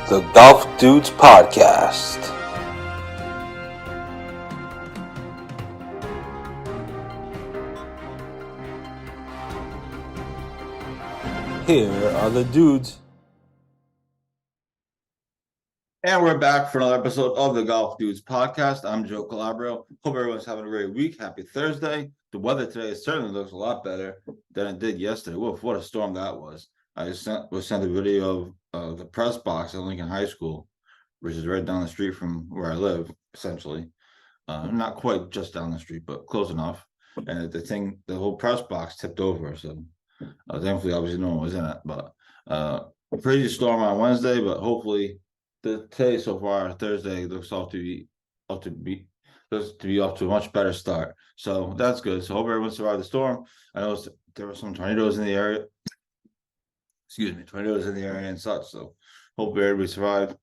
the Golf Dudes Podcast. Here are the dudes. And we're back for another episode of the Golf Dudes Podcast. I'm Joe Calabro. Hope everyone's having a great week. Happy Thursday. The weather today certainly looks a lot better than it did yesterday. Woof, what a storm that was. I was sent a video of the press box at Lincoln High School, which is right down the street from where I live, essentially. Not quite just down the street, but close enough. And the whole press box tipped over. So thankfully, obviously, no one was in it. But crazy storm on Wednesday, but hopefully today so far, Thursday, looks off to be off to a much better start. So that's good. So hope everyone survived the storm. I know there were some tornadoes in the area. Tornadoes in the area and such. So hope everybody survived.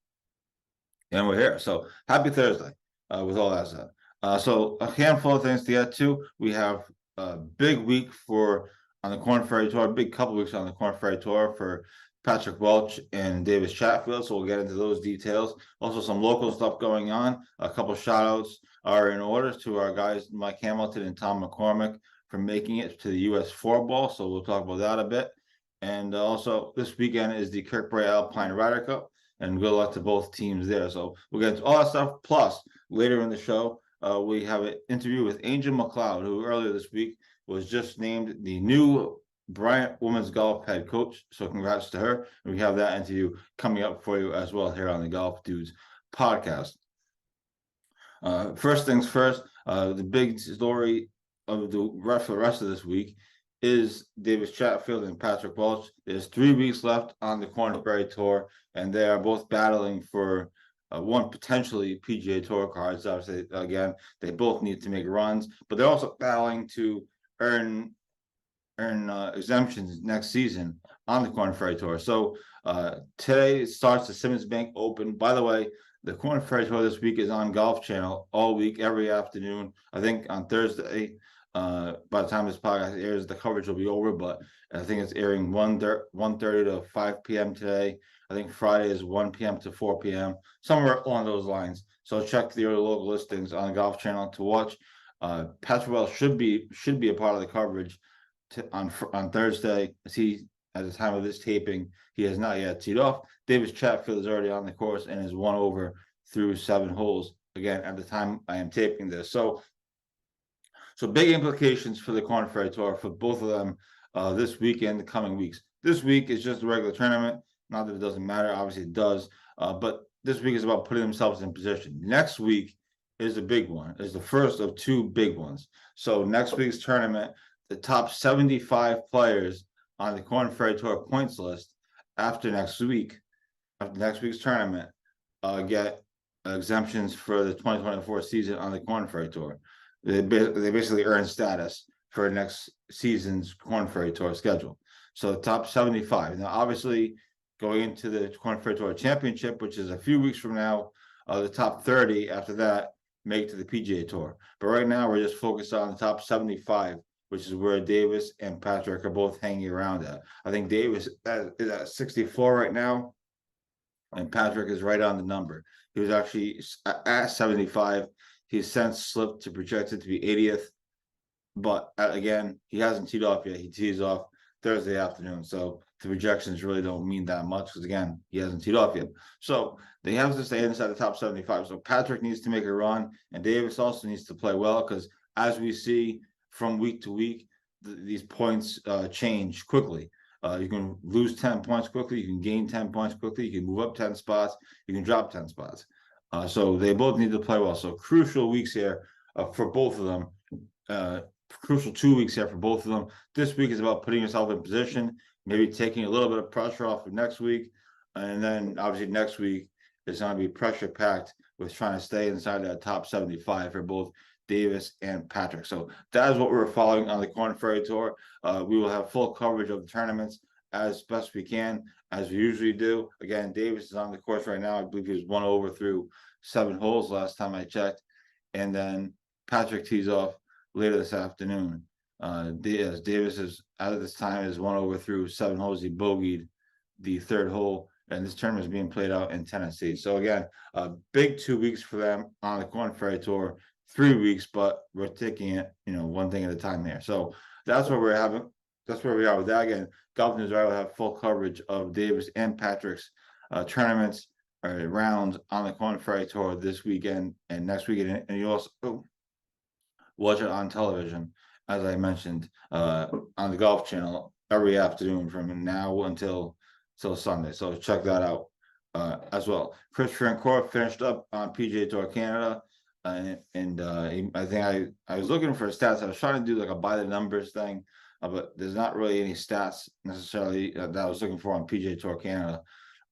And we're here. So happy Thursday with all that said. So a handful of things to get to. We have a big week on the Korn Ferry Tour, a big couple weeks on the Korn Ferry Tour for Patrick Welch and Davis Chatfield. So we'll get into those details. Also some local stuff going on. A couple shout outs are in order to our guys, Mike Hamilton and Tom McCormick, for making it to the US 4-ball. So we'll talk about that a bit. And also this weekend is the Kirkbride Alpine Ryder Cup, and good luck to both teams there. So we'll get into all that stuff. Plus, later in the show, we have an interview with Angel MacLeod, who earlier this week was just named the new Bryant women's golf head coach. So congrats to her. And we have that interview coming up for you as well here on the Golf Dudes Podcast. First things first, the big story of the rest of this week is Davis Chatfield and Patrick Welch. There's 3 weeks left on the Korn Ferry Tour, and they are both battling for one potentially PGA Tour cards. Obviously, again, they both need to make runs, but they're also battling to earn exemptions next season on the Korn Ferry Tour. So today starts the Simmons Bank Open. By the way, the Korn Ferry Tour this week is on Golf Channel all week, every afternoon. I think on Thursday, by the time this podcast airs, the coverage will be over, but I think it's airing 1:30 to 5 p.m. today. I think Friday is 1 p.m. to 4 p.m., somewhere along those lines. So check the local listings on the Golf Channel to watch. Patrick Welch should be a part of the coverage on Thursday. As at the time of this taping, he has not yet teed off. Davis Chatfield is already on the course and is 1 over through 7 holes. Again, at the time I am taping this, so big implications for the Korn Ferry Tour for both of them this weekend, the coming weeks. This week is just a regular tournament. Not that it doesn't matter, obviously it does, but this week is about putting themselves in position. Next week is a big one. It's the first of 2 big ones. So next week's tournament, the top 75 players on the Korn Ferry Tour points list after next week's tournament, get exemptions for the 2024 season on the Korn Ferry Tour. They basically earn status for next season's Korn Ferry Tour schedule. So the top 75. Now, obviously, going into the Korn Ferry Tour Championship, which is a few weeks from now, the top 30 after that make it to the PGA Tour. But right now, we're just focused on the top 75, which is where Davis and Patrick are both hanging around at. I think Davis is at 64 right now, and Patrick is right on the number. He was actually at 75. He's since slipped to projected to be 80th, but again, he hasn't teed off yet. He tees off Thursday afternoon, so the projections really don't mean that much because again, he hasn't teed off yet. So they have to stay inside the top 75. So Patrick needs to make a run, and Davis also needs to play well because as we see from week to week, these points change quickly. You can lose 10 points quickly. You can gain 10 points quickly. You can move up 10 spots. You can drop 10 spots. So they both need to play well. So crucial weeks here for both of them. Crucial 2 weeks here for both of them. This week is about putting yourself in position, maybe taking a little bit of pressure off of next week. And then obviously next week is going to be pressure packed with trying to stay inside that top 75 for both Davis and Patrick. So that is what we're following on the Korn Ferry Tour. We will have full coverage of the tournaments as best we can, as we usually do. Again, Davis is on the course right now. I believe he was 1 over through 7 holes last time I checked. And then Patrick tees off later this afternoon. Davis is, at this time, is 1 over through 7 holes. He bogeyed the 3rd hole and this tournament is being played out in Tennessee. So again, a big 2 weeks for them on the Korn Ferry Tour. 3 weeks, but we're taking it, one thing at a time here. So that's what we're having. That's where we are with that. Again, GolfNewsRI will have full coverage of Davis and Patrick's tournaments or rounds on the Korn Ferry Tour this weekend and next weekend, and you also watch it on television, as I mentioned, on the Golf Channel every afternoon from now until Sunday. So check that out as well. Chris Francoeur finished up on PGA Tour Canada. I think I was looking for stats. I was trying to do like a by the numbers thing, but there's not really any stats necessarily that I was looking for on PGA Tour Canada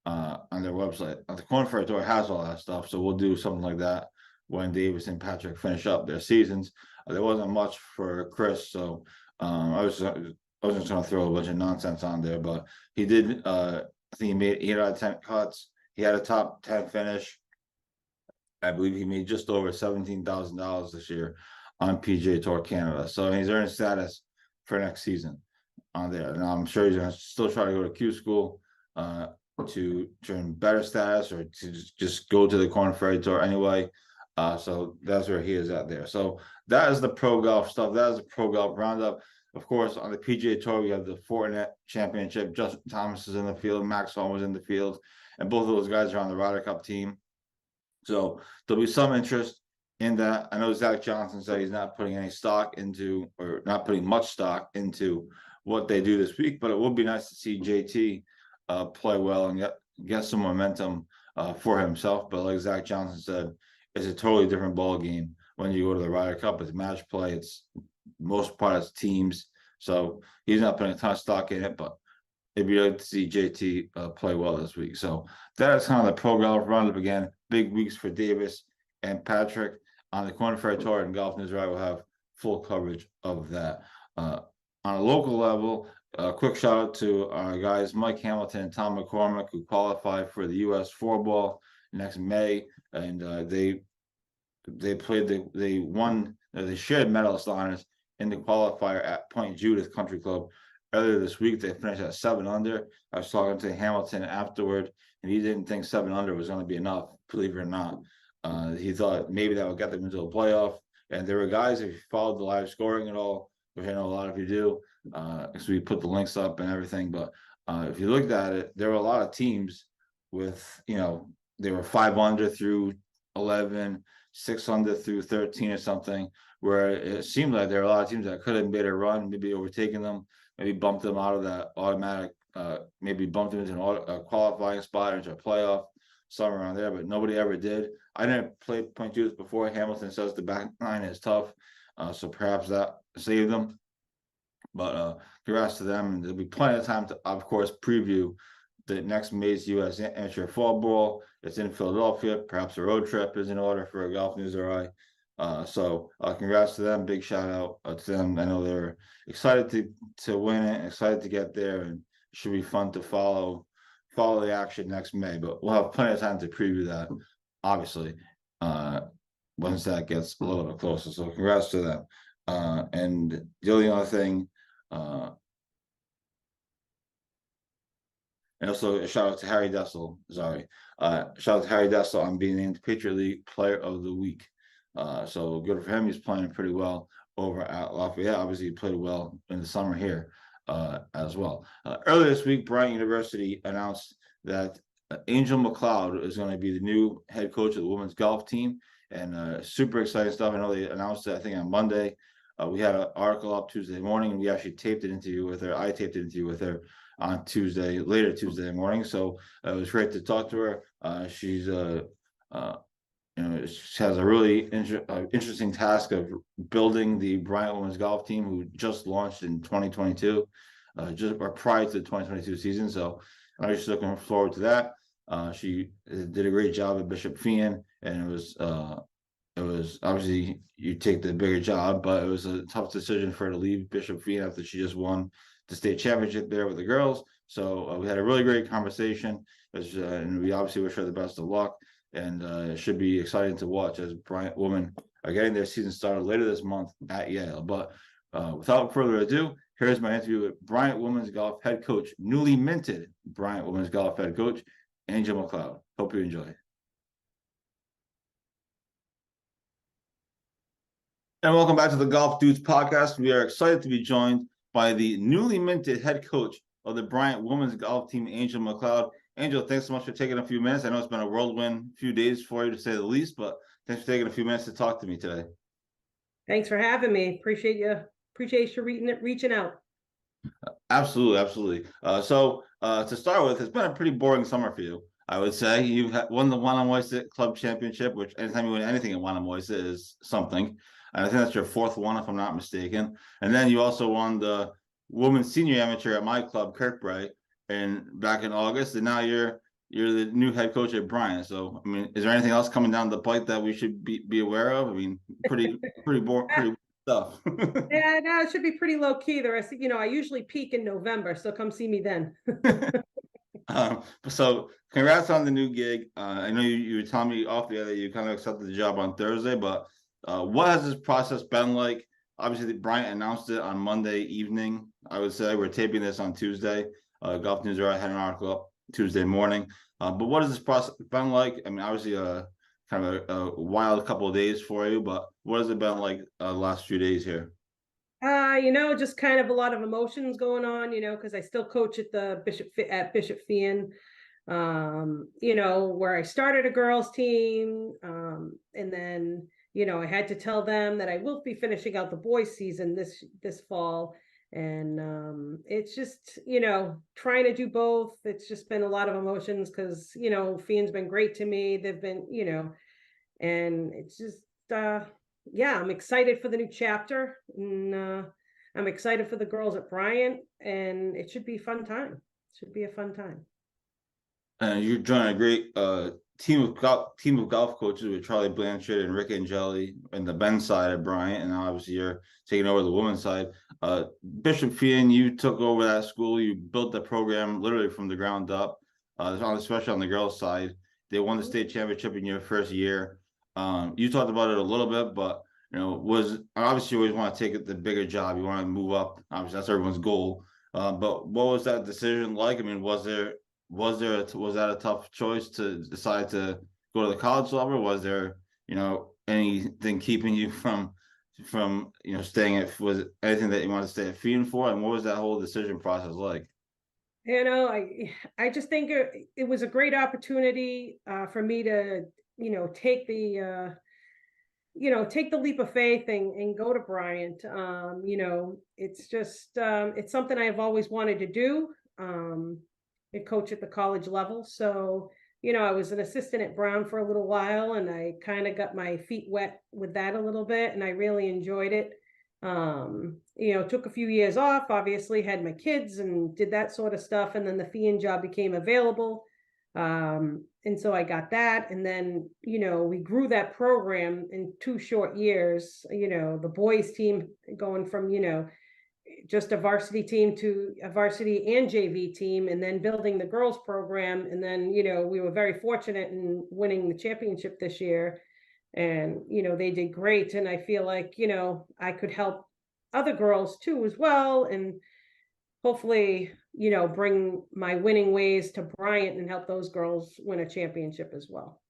on their website. The Korn Ferry Tour has all that stuff, so we'll do something like that when Davis and Patrick finish up their seasons. There wasn't much for Chris, so I was just going to throw a bunch of nonsense on there, but he did. I think he made 8 out of 10 cuts. He had a top 10 finish. I believe he made just over $17,000 this year on PGA Tour Canada. So he's earning status for next season on there. And I'm sure he's going to still try to go to Q school to earn better status or to just go to the Korn Ferry Tour anyway. So that's where he is at there. So that is the pro golf stuff. That is the pro golf roundup. Of course, on the PGA Tour, we have the Fortinet Championship. Justin Thomas is in the field. Max Homa was in the field. And both of those guys are on the Ryder Cup team. So there'll be some interest in that. I know Zach Johnson said he's not putting any stock into, or not putting much stock into what they do this week, but it would be nice to see JT play well and get some momentum for himself. But like Zach Johnson said, it's a totally different ball game when you go to the Ryder Cup. It's match play. It's most part it's teams. So he's not putting a ton of stock in it, but it'd be good to see JT play well this week. So that is kind of the pro golf roundup again. Big weeks for Davis and Patrick on the Korn Ferry Tour, and GolfNewsRI will have full coverage of that. On a local level, a quick shout out to our guys Mike Hamilton and Tom McCormick, who qualified for the U.S. 4-ball next May, and they won the shared medalist honors in the qualifier at Point Judith Country Club earlier this week. They finished at 7 under. I was talking to Hamilton afterward, and he didn't think 7 under was going to be enough, believe it or not. He thought maybe that would get them into a playoff. And there were guys, if you followed the live scoring at all, which I know a lot of you do, because we put the links up and everything. But if you looked at it, there were a lot of teams with, they were 5 under through 11, 6 under through 13 or something, where it seemed like there were a lot of teams that could have made a run, maybe overtaken them, maybe bumped them out of that automatic, maybe bumped them into a qualifying spot or into a playoff, somewhere around there, but nobody ever did. I didn't play Point Judith before. Hamilton says the back nine is tough, so perhaps that saved them. But congrats to them, and there'll be plenty of time to, of course, preview the next May's U.S. Amateur Fall Ball. It's in Philadelphia. Perhaps a road trip is in order for a GolfNewsRI. So congrats to them. Big shout out to them. I know they're excited to win it, excited to get there, and it should be fun to follow the action next May. But we'll have plenty of time to preview that, obviously, once that gets a little bit closer. So congrats to them. And the only other thing, and also a shout out to Harry Dessel. Shout out to Harry Dessel on being named Patriot League Player of the Week. So good for him. He's playing pretty well over at Lafayette. Obviously, he played well in the summer here as well. Earlier this week, Bryant University announced that Angel MacLeod is going to be the new head coach of the women's golf team, and super exciting stuff. I know they announced it, I think, on Monday. We had an article up Tuesday morning, and we actually taped an interview with her. I taped an interview with her on later Tuesday morning. So it was great to talk to her. She's she has a really interesting task of building the Bryant women's golf team, who just launched in 2022, or prior to the 2022 season. So I'm just looking forward to that. She did a great job at Bishop Feian, and it was obviously you take the bigger job, but it was a tough decision for her to leave Bishop Feian after she just won the state championship there with the girls. So we had a really great conversation, and we obviously wish her the best of luck. And it should be exciting to watch as Bryant women are getting their season started later this month at Yale. But without further ado, here's my interview with Bryant women's golf head coach, newly minted Bryant women's golf head coach, Angel MacLeod. Hope you enjoy. And welcome back to the Golf Dudes podcast. We are excited to be joined by the newly minted head coach of the Bryant women's golf team, Angel MacLeod. Angel, thanks so much for taking a few minutes. I know it's been a whirlwind few days for you, to say the least, but thanks for taking a few minutes to talk to me today. Thanks for having me. Appreciate you reaching out. Absolutely, absolutely. So to start with, it's been a pretty boring summer for you. I would say you've won the Wannamoisa Club Championship, which anytime you win anything at Wannamoisa is something. And I think that's your fourth one, if I'm not mistaken. And then you also won the Women's Senior Amateur at my club, Kirkbride, and back in August. And now you're the new head coach at Bryant. So I mean, is there anything else coming down the pipe that we should be aware of? I mean, pretty boring stuff. Yeah, no, it should be pretty low key. The rest, I usually peak in November, so come see me then. So congrats on the new gig. I know you were telling me off the air that you kind of accepted the job on Thursday, but what has this process been like? Obviously, Bryant announced it on Monday evening. I would say we're taping this on Tuesday. GolfNewsRI had an article up Tuesday morning. But what has this process been like? I mean, obviously, kind of a wild couple of days for you, but what has it been like the last few days here? Just kind of a lot of emotions going on, because I still coach at the Bishop Fien, where I started a girls team. And then, I had to tell them that I will be finishing out the boys season this fall. And it's just, trying to do both. It's just been a lot of emotions because, Fien's been great to me. They've been, and it's just, yeah, I'm excited for the new chapter, and I'm excited for the girls at Bryant, and it should be a fun time. It should be a fun time. And you're joining a great team of golf coaches with Charlie Blanchard and Rick Angeli and the men's side at Bryant, and now obviously you're taking over the women's side. Bishop Fien, you took over that school. You built the program literally from the ground up, especially on the girls' side. They won the state championship in your first year. You talked about it a little bit, but was obviously you always want to take the bigger job. You want to move up. Obviously, that's everyone's goal. But what was that decision like? I mean, was that a tough choice to decide to go to the college level? Was there anything keeping you from staying at? Was it anything that you wanted to stay at Fiend for? And what was that whole decision process like? I just think it was a great opportunity for me to take the leap of faith and go to Bryant. It's just it's something I have always wanted to do, and coach at the college level. So I was an assistant at Brown for a little while, and I kind of got my feet wet with that a little bit, and I really enjoyed it. Took a few years off, obviously had my kids and did that sort of stuff, and then the Fian job became available. And so I got that. And then, we grew that program in 2 short years, the boys team going from, just a varsity team to a varsity and JV team, and then building the girls program. And then, we were very fortunate in winning the championship this year, and, they did great. And I feel like, I could help other girls too, as well. And hopefully, bring my winning ways to Bryant and help those girls win a championship as well.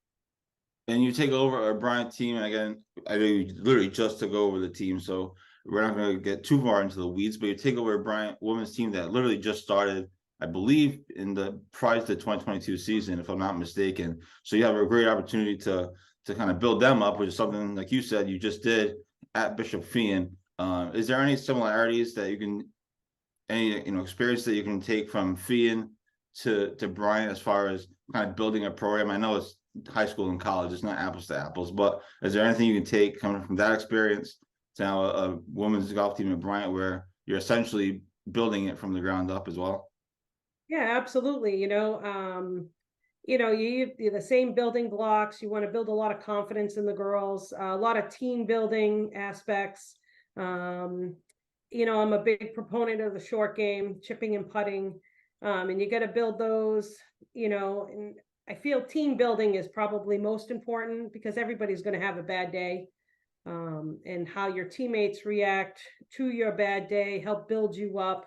And you take over a Bryant team, and again, I know you literally just took over the team, so we're not going to get too far into the weeds, but you take over a Bryant women's team that literally just started, I believe, in the prior to the 2022 season, if I'm not mistaken. So you have a great opportunity to kind of build them up, which is something, like you said, you just did at Bishop Fien. Is there any similarities that you can, any experience that you can take from Fien to Bryant as far as kind of building a program? I know it's high school and college, it's not apples to apples, but is there anything you can take coming from that experience to now a women's golf team at Bryant, where you're essentially building it from the ground up as well? Yeah, absolutely. You're the same building blocks. You want to build a lot of confidence in the girls, a lot of team building aspects. I'm a big proponent of the short game, chipping and putting, and you got to build those, and I feel team building is probably most important, because everybody's going to have a bad day, and how your teammates react to your bad day, help build you up,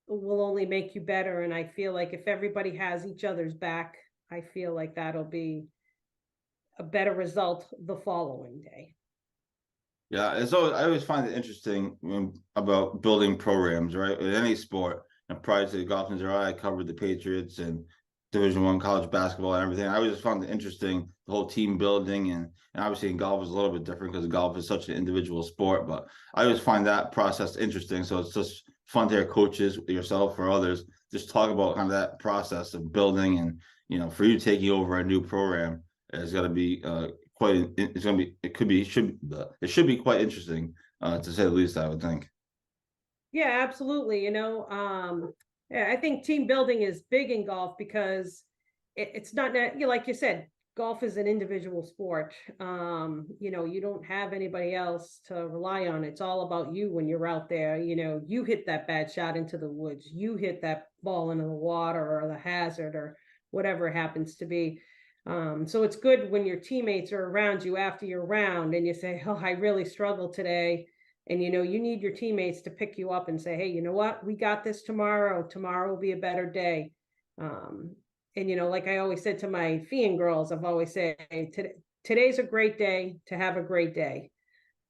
will only make you better. And I feel like if everybody has each other's back, I feel like that'll be a better result the following day. Yeah, I always find it interesting about building programs, right? In any sport. And prior to GolfNewsRI, I covered the Patriots and Division I college basketball and everything. I always just found it interesting, the whole team building, and obviously in golf is a little bit different because golf is such an individual sport. But I always find that process interesting. So it's just fun to hear coaches, yourself or others, just talk about kind of that process of building, and for you taking over a new program is going to be it should be quite interesting, to say the least, I would think. Yeah, absolutely. Yeah, I think team building is big in golf because it's not, like you said, golf is an individual sport. You don't have anybody else to rely on. It's all about you when you're out there. You hit that bad shot into the woods, you hit that ball into the water or the hazard or whatever it happens to be. So it's good when your teammates are around you after your round and you say, oh, I really struggled today. And you need your teammates to pick you up and say, hey, you know what? We got this tomorrow. Tomorrow will be a better day. And like I always said to my Fian girls, I've always said, hey, today's a great day to have a great day.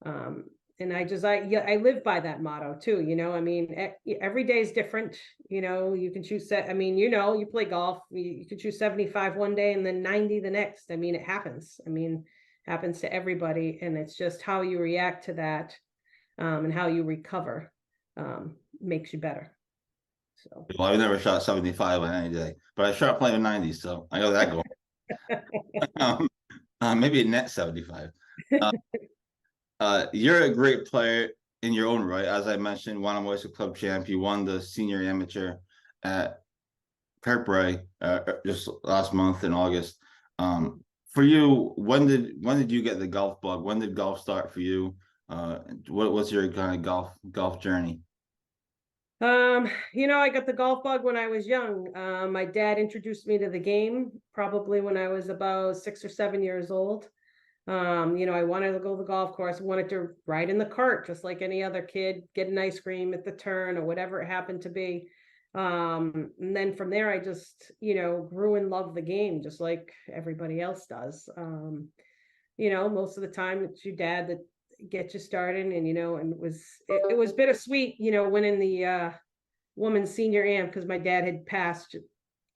And I live by that motto too. Every day is different. You can choose set. You play golf. You can choose 75 one day and then 90 the next. It happens. Happens to everybody, and it's just how you react to that. And how you recover makes you better. So, well, I've never shot 75 on any day, but I shot playing 90, so I got that going. Maybe a net 75. You're a great player in your own right. As I mentioned, won a Oyster Club champ. You won the senior amateur at Kirkbride just last month in August. For you, when did you get the golf bug? When did golf start for you? What's your kind of golf journey? I got the golf bug when I was young. My dad introduced me to the game probably when I was about 6 or 7 years old. I wanted to go to the golf course, wanted to ride in the cart just like any other kid, get an ice cream at the turn or whatever it happened to be. And then from there, I just, grew and loved the game just like everybody else does. Most of the time it's your dad that get you started, and and it was bittersweet, winning the women's senior am because my dad had passed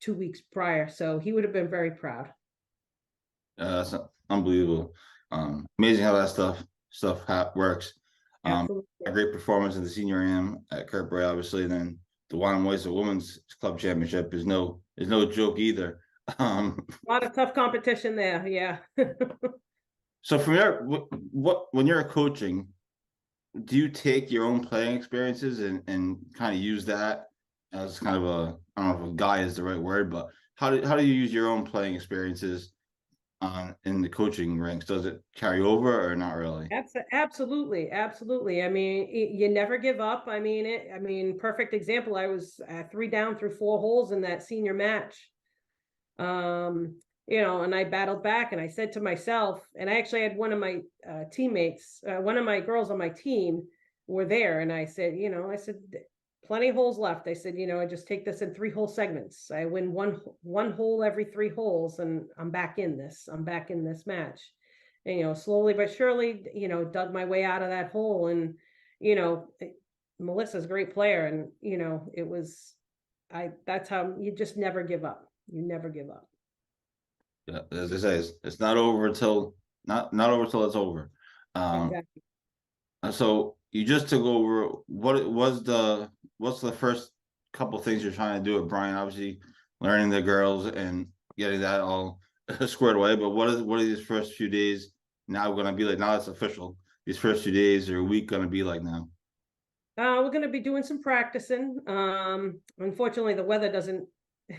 2 weeks prior, so he would have been very proud. That's unbelievable. Amazing how that stuff works. Absolutely. A great performance in the senior am at Kirkbride, obviously, and then the Wine Oyster Women's Club Championship is no joke either. A lot of tough competition there, yeah. So from when you're coaching, do you take your own playing experiences and kind of use that as kind of I don't know if a guy is the right word, but how do you use your own playing experiences in the coaching ranks? Does it carry over or not really? Absolutely. You never give up. Perfect example. I was 3 down through 4 holes in that senior match. And I battled back and I said to myself, and I actually had one of my teammates, one of my girls on my team were there. And I said, plenty of holes left. I said, I just take this in 3-hole segments. I win one hole every 3 holes and I'm back in this match. And, slowly but surely, dug my way out of that hole. And, Melissa's a great player. And, that's how you just never give up. You never give up. Yeah, as I say, it's not over until not over till it's over. Exactly. So you just took over. What's the first couple things you're trying to do at Bryant? Obviously, learning the girls and getting that all squared away. But what are these first few days now going to be like? Now it's official. These first few days or a week going to be like now? We're going to be doing some practicing. Unfortunately, the weather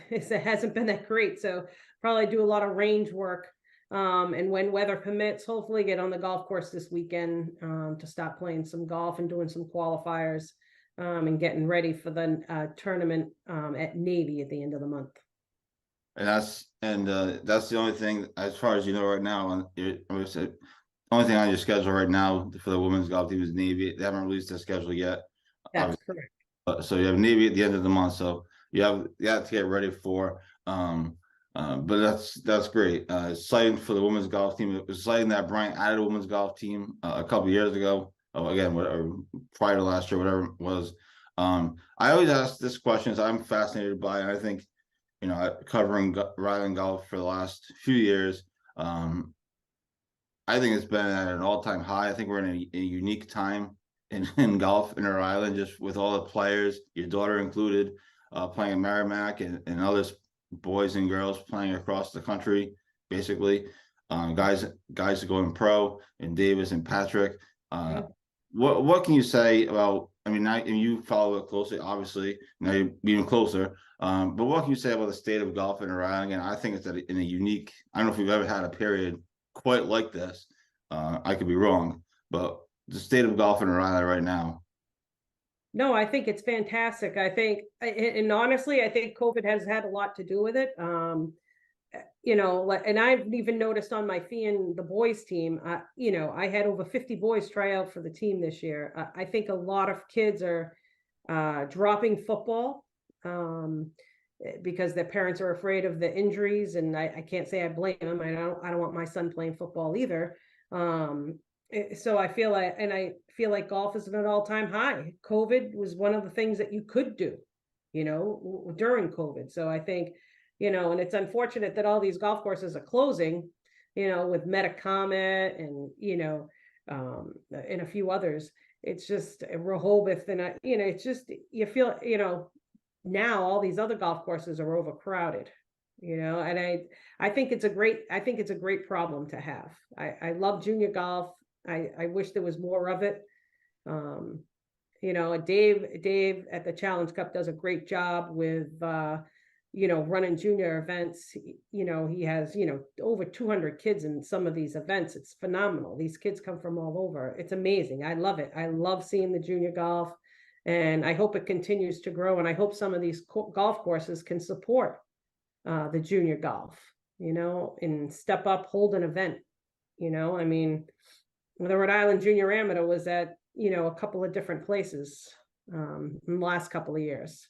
it hasn't been that great, so probably do a lot of range work. And when weather permits, hopefully get on the golf course this weekend to start playing some golf and doing some qualifiers and getting ready for the tournament at Navy at the end of the month. And that's the only thing, as far as you know right now. The only thing on your schedule right now for the women's golf team is Navy. They haven't released their schedule yet. That's correct. So you have Navy at the end of the month. So you have to get ready for But that's great. Exciting for the women's golf team. It was exciting that Bryant added a women's golf team a couple of years ago. Oh, again, whatever, prior to last year, whatever it was. I always ask this question. I'm fascinated by it. I think, covering Ryland golf for the last few years, I think it's been at an all-time high. I think we're in a unique time in golf in Rhode Island, just with all the players, your daughter included, playing at Merrimack and others, boys and girls playing across the country, basically. Guys are going pro, and Davis and Patrick. What can you say about? I mean, and you follow it closely, obviously. Now you're even closer. But what can you say about the state of golf in Rhode Island? Again, I think it's in a unique. I don't know if we've ever had a period quite like this. I could be wrong, but the state of golf in Rhode Island right now. No, I think it's fantastic. I think, and honestly, I think COVID has had a lot to do with it. And I've even noticed on my fee and the boys team, I had over 50 boys try out for the team this year. I think a lot of kids are dropping football because their parents are afraid of the injuries, and I can't say I blame them. I don't want my son playing football either. So I feel like golf is at an all-time high. COVID was one of the things that you could do, during COVID. So I think, and it's unfortunate that all these golf courses are closing, with Metacomet and, and a few others. It's just Rehoboth, and it's just, you feel, now all these other golf courses are overcrowded, and I think it's a great problem to have. I love junior golf. I wish there was more of it. Dave at the Challenge Cup does a great job with, running junior events. He has, over 200 kids in some of these events. It's phenomenal. These kids come from all over. It's amazing. I love it. I love seeing the junior golf, and I hope it continues to grow. And I hope some of these golf courses can support the junior golf, and step up, hold an event. I mean, the Rhode Island Junior Amateur was at, a couple of different places in the last couple of years,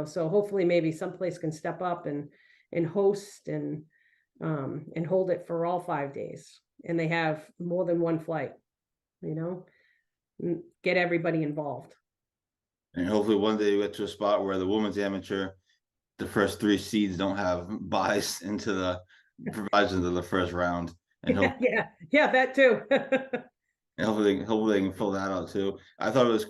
so hopefully maybe someplace can step up and host and hold it for all 5 days. And they have more than one flight, get everybody involved. And hopefully one day you get to a spot where the women's amateur, the first 3 seeds don't have buys into the provisions of the first round. And yeah, that too. And hopefully they can fill that out too. I thought it was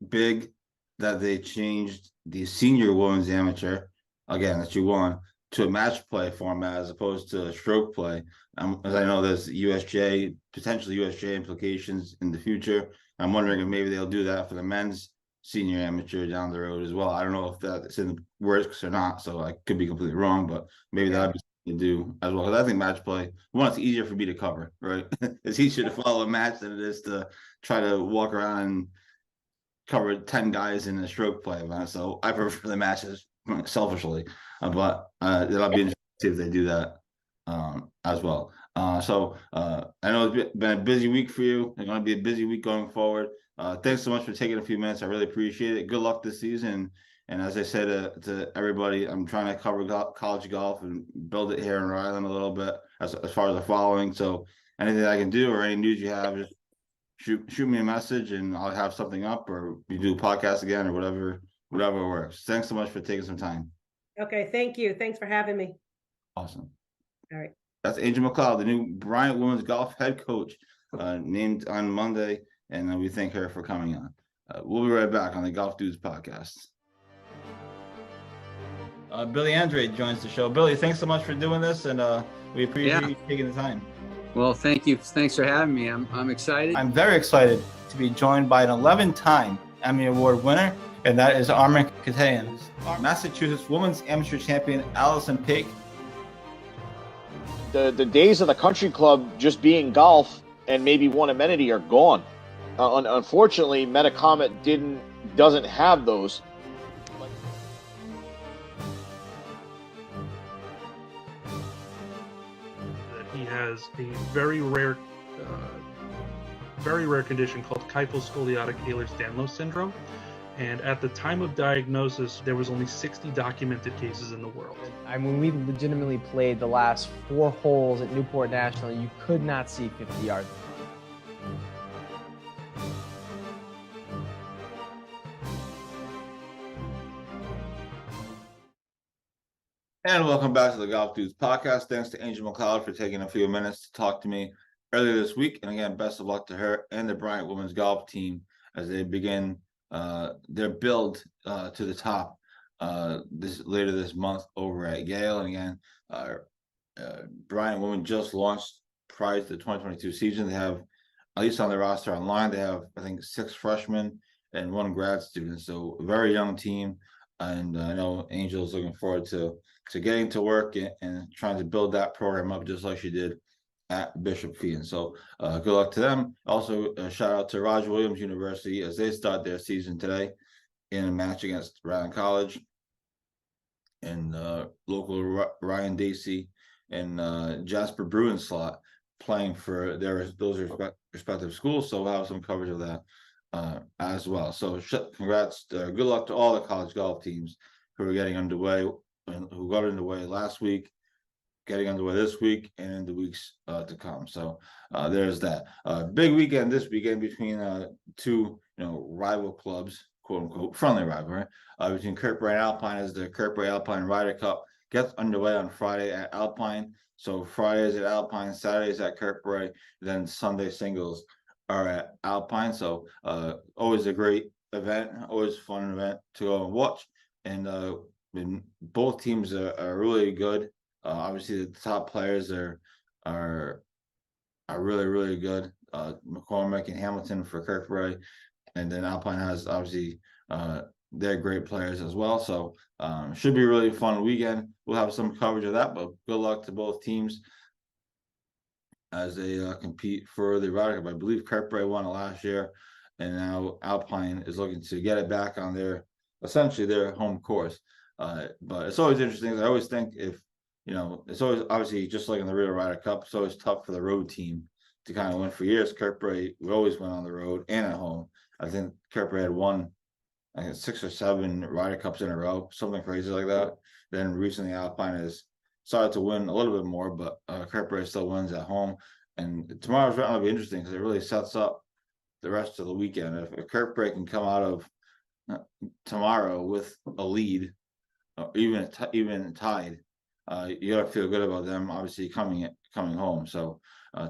big that they changed the senior women's amateur, again, that you won, to a match play format as opposed to a stroke play. As I know, there's potentially USJ implications in the future. I'm wondering if maybe they'll do that for the men's senior amateur down the road as well. I don't know if that's in the works or not, so I could be completely wrong, but maybe that'd be something to do as well. Because I think match play, it's easier for me to cover, right? It's easier to follow a match than it is to try to walk around and cover 10 guys in a stroke play event. So I prefer the matches selfishly, but that'll be interesting to see if they do that as well. So I know it's been a busy week for you. It's going to be a busy week going forward. Thanks so much for taking a few minutes. I really appreciate it. Good luck this season. And as I said to everybody, I'm trying to cover college golf and build it here in Rhode Island a little bit as far as the following. So anything I can do or any news you have, just shoot me a message and I'll have something up, or you do a podcast again or whatever works. Thanks so much for taking some time. Okay. Thank you. Thanks for having me. Awesome. All right. That's Angel MacLeod, the new Bryant women's golf head coach, named on Monday. And we thank her for coming on. We'll be right back on the Golf Dudes podcast. Billy Andre joins the show. Billy, thanks so much for doing this, and we appreciate you taking the time. Well, thank you. Thanks for having me. I'm excited. I'm very excited to be joined by an 11-time Emmy Award winner, and that is Armin Katayan. Massachusetts Women's Amateur Champion Allison Paik. The days of the country club just being golf and maybe one amenity are gone. Unfortunately, Metacomet doesn't have those. He has a very rare condition called kyphoscoliotic Ehlers-Danlos syndrome, And at the time of diagnosis, there was only 60 documented cases in the world. When we legitimately played the last 4 holes at Newport National, you could not see 50 yards. And welcome back to the Golf Dudes podcast. Thanks to Angel MacLeod for taking a few minutes to talk to me earlier this week. And again, best of luck to her and the Bryant women's golf team as they begin their build to the top later this month over at Yale. And again, Bryant women just launched prior to the 2022 season. They have, at least on their roster online, they have, I think, 6 freshmen and 1 grad student. So a very young team. And I know Angel's looking forward to getting to work and trying to build that program up just like she did at Bishop Fee. And so good luck to them. Also, a shout out to Roger Williams University as they start their season today in a match against Ryan College and local Ryan Dacey and Jasper Bruin slot playing for those respective schools. So we'll have some coverage of that as well. So congrats, good luck to all the college golf teams who are getting underway and who got underway last week, getting underway this week and in the weeks to come. So there's that. Big weekend this weekend between 2 rival clubs, quote unquote friendly rivalry, between Kirkbride and Alpine as the Kirkbride Alpine Ryder Cup gets underway on Friday at Alpine. So Fridays at Alpine, Saturdays at Kirkbride, then Sunday singles are at Alpine. So always a great event, always a fun event to go and watch. And both teams are really good. Obviously, the top players are really, really good. McCormick and Hamilton for Kirkbride, and then Alpine has obviously they're great players as well. So should be a really fun weekend. We'll have some coverage of that, but good luck to both teams as they compete for the Ryder Cup. I believe Kirkbride won it last year, and now Alpine is looking to get it back on essentially their home course. But it's always interesting. I always think it's always obviously just like in the real Ryder Cup, it's always tough for the road team to kind of win. For years, Kirkbride always went on the road and at home. I think Kirkbride had won, I think 6 or 7 Ryder Cups in a row, something crazy like that. Then recently Alpine has started to win a little bit more, but Kirkbride still wins at home. And tomorrow's round will be interesting because it really sets up the rest of the weekend. If Kirkbride can come out of tomorrow with a lead, even tied, you got to feel good about them obviously coming home. So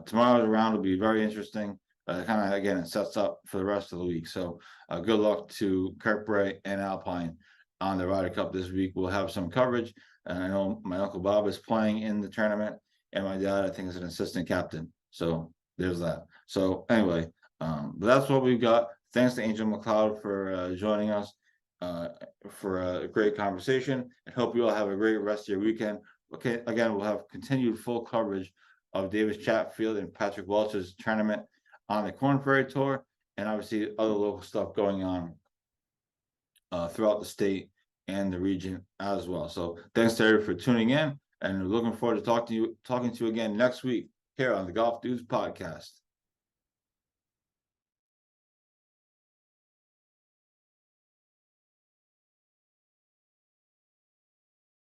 tomorrow's round will be very interesting. Kind of again, it sets up for the rest of the week. So good luck to Kirkbride and Alpine on the Ryder Cup this week. We'll have some coverage. And I know my Uncle Bob is playing in the tournament, and my dad, I think, is an assistant captain. So there's that. So anyway, but that's what we've got. Thanks to Angel MacLeod for joining us for a great conversation. I hope you all have a great rest of your weekend. Okay, again, we'll have continued full coverage of Davis Chatfield and Patrick Welch's tournament on the Korn Ferry Tour, and obviously other local stuff going on throughout the state and the region as well. So thanks to everyone for tuning in, and we're looking forward to talking to you again next week here on the Golf Dudes podcast.